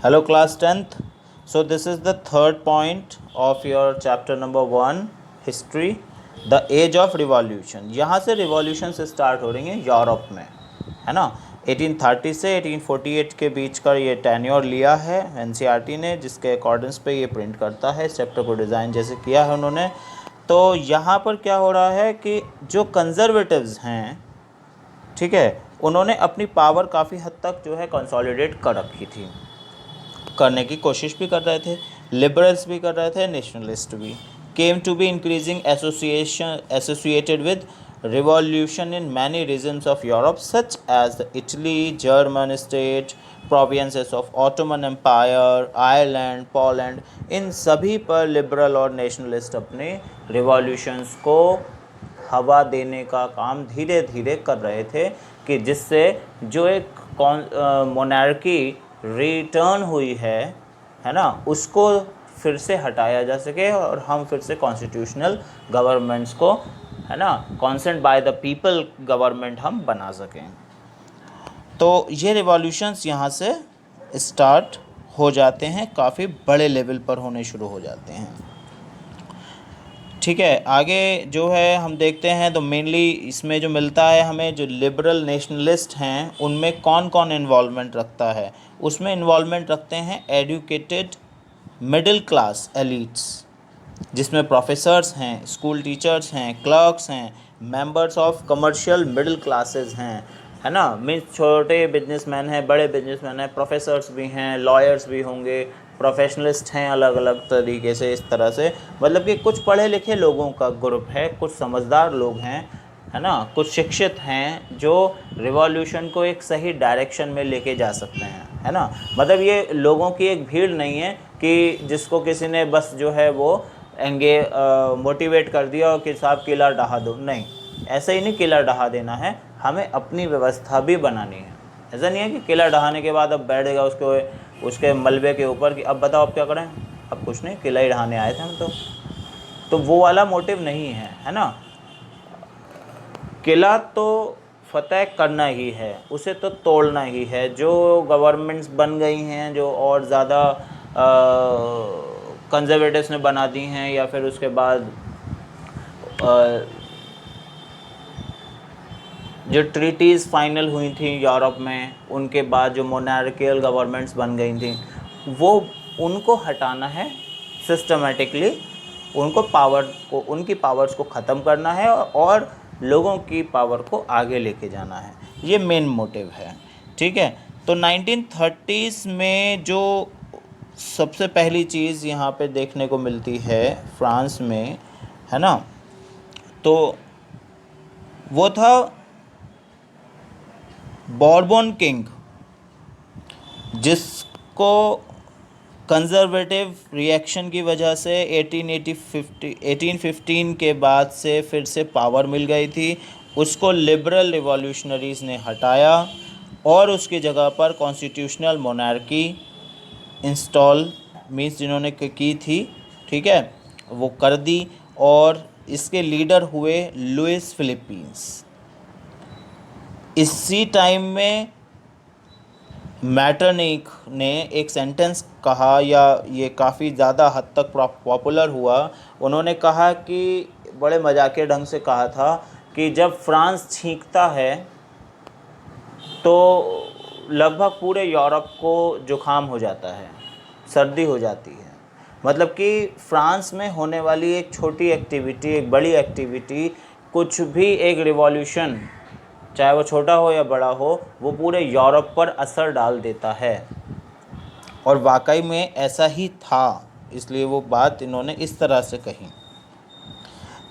Hello class 10th. So this is the third point of your chapter number 1 history, the age of revolution. यहाँ से revolution से start हो रही है Europe में, है ना। 1830 से 1848 के बीच का ये टेन्योर लिया है एनसीईआरटी ने, जिसके अकॉर्डेंस पे ये प्रिंट करता है। इस चैप्टर को डिज़ाइन जैसे किया है उन्होंने। तो यहाँ पर क्या हो रहा है कि जो कंजर्वेटिव्स हैं, ठीक है, उन्होंने अपनी पावर काफ़ी हद तक जो है कंसोलिडेट कर रखी थी, करने की कोशिश भी कर रहे थे। लिबरल्स भी कर रहे थे, नेशनलिस्ट भी। Came to be increasing associated with revolution in many regions of Europe such as Italy, German state, provinces of Ottoman empire, Ireland, Poland. इन सभी पर लिबरल और नेशनलिस्ट अपने रिवॉल्यूशंस को हवा देने का काम धीरे धीरे कर रहे थे, कि जिससे जो एक मोनार्की रिटर्न हुई है ना, उसको फिर से हटाया जा सके और हम फिर से कॉन्स्टिट्यूशनल गवर्नमेंट्स को, है ना, consent by the people government हम बना सकें। तो ये रिवॉल्यूशंस यहाँ से स्टार्ट हो जाते हैं, काफ़ी बड़े लेवल पर होने शुरू हो जाते हैं। ठीक है, आगे जो है हम देखते हैं तो मेनली इसमें जो मिलता है हमें, जो लिबरल नेशनलिस्ट हैं उनमें कौन कौन इन्वॉल्वमेंट रखता है। उसमें इन्वॉल्वमेंट रखते हैं एडुकेटेड मिडिल क्लास एलिट्स, जिसमें प्रोफेसर्स हैं, स्कूल टीचर्स हैं, क्लर्क्स हैं, members of commercial middle classes हैं, है ना। मीन्स छोटे बिजनेसमैन हैं, बड़े बिजनेसमैन हैं, प्रोफेसर्स भी हैं, लॉयर्स भी होंगे, प्रोफेशनलिस्ट हैं अलग अलग तरीके से। इस तरह से मतलब कि कुछ पढ़े लिखे लोगों का ग्रुप है, कुछ समझदार लोग हैं, है ना, कुछ शिक्षित हैं जो रिवॉल्यूशन को एक सही डायरेक्शन में लेके जा सकते हैं, है ना। मतलब ये लोगों की एक भीड़ नहीं है कि जिसको किसी ने बस जो है वो मोटिवेट कर दिया और कि साहब किला ढहा दो। नहीं, ऐसा ही नहीं किला ढहा देना है, हमें अपनी व्यवस्था भी बनानी है। ऐसा नहीं है कि किला ढहाने के बाद अब बैठेगा उसके मलबे के ऊपर कि अब बताओ अब क्या करें, अब कुछ नहीं, किला ही ढहाने आए थे हम तो वो वाला मोटिव नहीं है ना। किला तो फतेह करना ही है, उसे तो तोड़ना ही है। जो गवर्नमेंट्स बन गई हैं, जो और ज़्यादा कंजर्वेटिव्स ने बना दी हैं, या फिर उसके बाद जो ट्रीटीज़ फाइनल हुई थी यूरोप में, उनके बाद जो मोनार्कियल गवर्नमेंट्स बन गई थी, वो उनको हटाना है सिस्टमेटिकली। उनकी पावर्स को ख़त्म करना है और लोगों की पावर को आगे लेके जाना है, ये मेन मोटिव है। ठीक है, तो 1930s में जो सबसे पहली चीज़ यहाँ पे देखने को मिलती है फ्रांस में, है ना, तो वो था बॉर्बन किंग, जिसको कंजर्वेटिव रिएक्शन की वजह से 1815 के बाद से फिर से पावर मिल गई थी। उसको लिबरल रिवॉल्यूशनरीज़ ने हटाया और उसकी जगह पर कॉन्स्टिट्यूशनल मोनार्की इंस्टॉल मीन्स जिन्होंने की थी, ठीक है, वो कर दी। और इसके लीडर हुए लुइस फिलिपींस। इसी टाइम में मैटरनिक ने एक सेंटेंस कहा, या ये काफ़ी ज़्यादा हद तक पॉपुलर हुआ। उन्होंने कहा कि बड़े मजाकिया ढंग से कहा था कि जब फ्रांस छींकता है तो लगभग पूरे यूरोप को जुकाम हो जाता है, सर्दी हो जाती है। मतलब कि फ्रांस में होने वाली एक छोटी एक्टिविटी, एक बड़ी एक्टिविटी, कुछ भी एक रिवॉल्यूशन, चाहे वो छोटा हो या बड़ा हो, वो पूरे यूरोप पर असर डाल देता है। और वाकई में ऐसा ही था, इसलिए वो बात इन्होंने इस तरह से कही।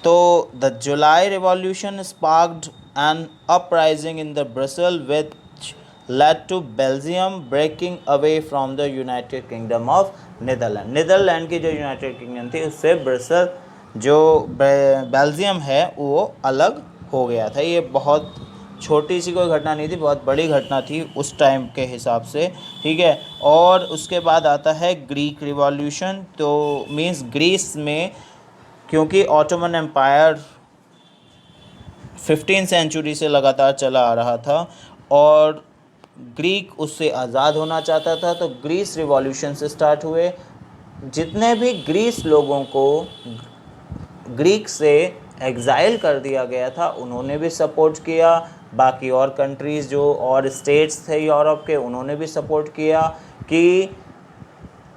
तो the July revolution sparked an uprising in the Brussel which led to Belgium breaking away from the United Kingdom of Netherland. Netherland की जो यूनाइटेड किंगडम थी, उससे ब्रसेल जो बेल्जियम है वो अलग हो गया था। ये बहुत छोटी सी कोई घटना नहीं थी, बहुत बड़ी घटना थी उस टाइम के हिसाब से, ठीक है। और उसके बाद आता है ग्रीक रिवॉल्यूशन। तो मींस ग्रीस में, क्योंकि ऑटोमन एम्पायर 15 सेंचुरी से लगातार चला आ रहा था और ग्रीक उससे आज़ाद होना चाहता था, तो ग्रीस रिवॉल्यूशन से स्टार्ट हुए। जितने भी ग्रीस लोगों को ग्रीक से एग्ज़ाइल कर दिया गया था उन्होंने भी सपोर्ट किया। बाकी और कंट्रीज़ जो और स्टेट्स थे यूरोप के उन्होंने भी सपोर्ट किया कि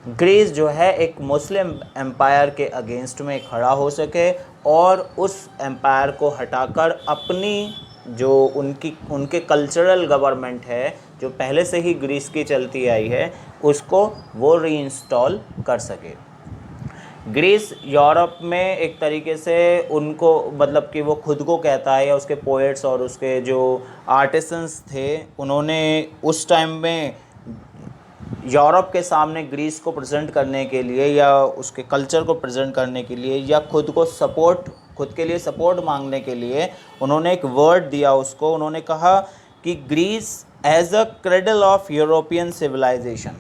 ग्रीस जो है एक मुस्लिम एम्पायर के अगेंस्ट में खड़ा हो सके और उस एम्पायर को हटाकर अपनी जो उनके कल्चरल गवर्नमेंट है जो पहले से ही ग्रीस की चलती आई है उसको वो रीइंस्टॉल कर सके। ग्रीस यूरोप में एक तरीके से उनको मतलब कि वो खुद को कहता है या उसके पोएट्स और उसके जो आर्टिसंस थे उन्होंने उस टाइम में यूरोप के सामने ग्रीस को प्रेजेंट करने के लिए या उसके कल्चर को प्रेजेंट करने के लिए या खुद के लिए सपोर्ट मांगने के लिए उन्होंने एक वर्ड दिया उसको। उन्होंने कहा कि Greece as a cradle of European civilisation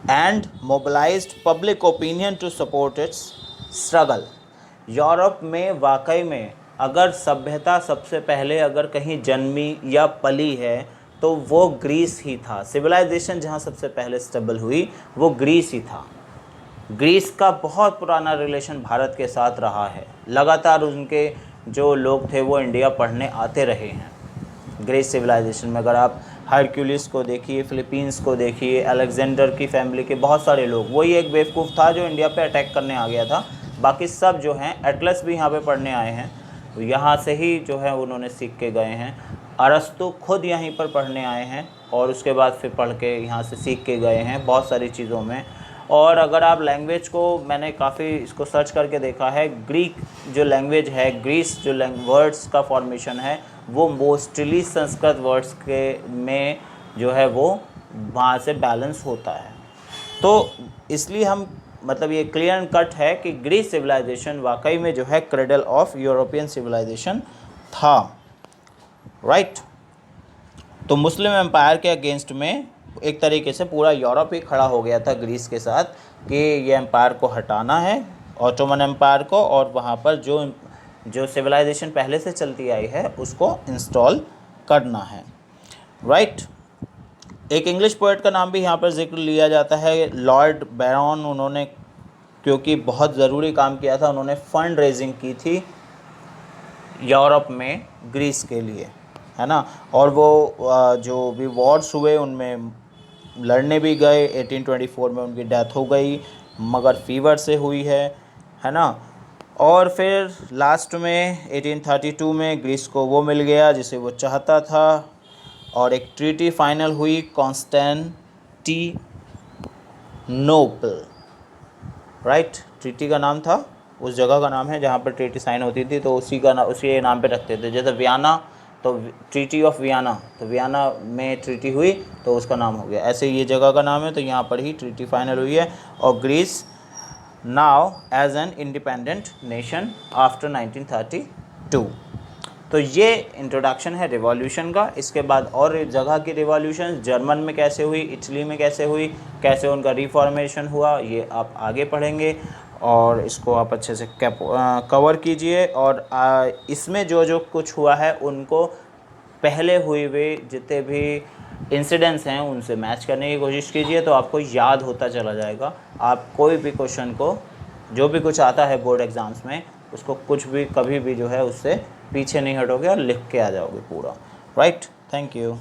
and mobilised public opinion to support its struggle. Europe में वाकई में अगर सभ्यता सबसे पहले अगर कहीं जन्मी या पली है तो वो ग्रीस ही था। सिविलाइजेशन जहाँ सबसे पहले स्टेबल हुई वो ग्रीस ही था। ग्रीस का बहुत पुराना रिलेशन भारत के साथ रहा है। लगातार उनके जो लोग थे वो इंडिया पढ़ने आते रहे हैं। ग्रीस सिविलाइजेशन में अगर आप हरक्यूलिस को देखिए, फिलीपींस को देखिए, अलेक्जेंडर की फैमिली के बहुत सारे लोग, वही एक बेवकूफ़ था जो इंडिया पे अटैक करने आ गया था। बाकी सब जो हैं, एटलस भी यहाँ पे पढ़ने आए हैं, यहाँ से ही जो है उन्होंने सीख के गए हैं। अरस्तु खुद यहीं पर पढ़ने आए हैं और उसके बाद फिर पढ़ के यहाँ से सीख के गए हैं बहुत सारी चीज़ों में। और अगर आप लैंग्वेज को, मैंने काफ़ी इसको सर्च करके देखा है, ग्रीक जो लैंग्वेज है, ग्रीस जो वर्ड्स का फॉर्मेशन है वो मोस्टली संस्कृत वर्ड्स के में जो है वो वहाँ से बैलेंस होता है। तो इसलिए हम मतलब ये क्लियर एंड कट है कि ग्रीस सिविलाइजेशन वाकई में जो है क्रेडल ऑफ यूरोपियन सिविलाइजेशन था, राइट। तो मुस्लिम एम्पायर के अगेंस्ट में एक तरीके से पूरा यूरोप ही खड़ा हो गया था ग्रीस के साथ कि ये एम्पायर को हटाना है, ऑटोमन एम्पायर को, और वहाँ पर जो सिविलाइजेशन पहले से चलती आई है उसको इंस्टॉल करना है, राइट। एक इंग्लिश पोएट का नाम भी यहाँ पर जिक्र लिया जाता है, लॉर्ड बैरन। उन्होंने क्योंकि बहुत ज़रूरी काम किया था, उन्होंने फंड रेजिंग की थी यूरोप में ग्रीस के लिए, है ना। और वो जो भी वॉर्स हुए उनमें लड़ने भी गए। 1824 में उनकी डेथ हो गई, मगर फीवर से हुई है ना। और फिर लास्ट में 1832 में ग्रीस को वो मिल गया जिसे वो चाहता था और एक ट्रीटी फाइनल हुई कॉन्स्टेंटिनोपल, राइट। ट्रीटी का नाम था, उस जगह का नाम है जहाँ पर ट्रीटी साइन होती थी, तो उसी नाम पे रखते थे। जैसे वियना, तो ट्रीटी ऑफ वियना, तो वियना में ट्रीटी हुई तो उसका नाम हो गया। ऐसे ये जगह का नाम है, तो यहाँ पर ही ट्रीटी फाइनल हुई है। और Greece now as an independent nation after 1932। तो ये इंट्रोडक्शन है रिवॉल्यूशन का। इसके बाद और जगह की रिवॉल्यूशन, जर्मन में कैसे हुई, इटली में कैसे हुई, कैसे उनका रिफॉर्मेशन हुआ, ये आप आगे पढ़ेंगे और इसको आप अच्छे से कवर कीजिए। और इसमें जो जो कुछ हुआ है उनको पहले हुए हुए जितने भी इंसिडेंट्स हैं उनसे मैच करने की कोशिश कीजिए, तो आपको याद होता चला जाएगा। आप कोई भी क्वेश्चन को, जो भी कुछ आता है बोर्ड एग्ज़ाम्स में, उसको कुछ भी कभी भी जो है उससे पीछे नहीं हटोगे और लिख के आ जाओगे पूरा, राइट। Thank you.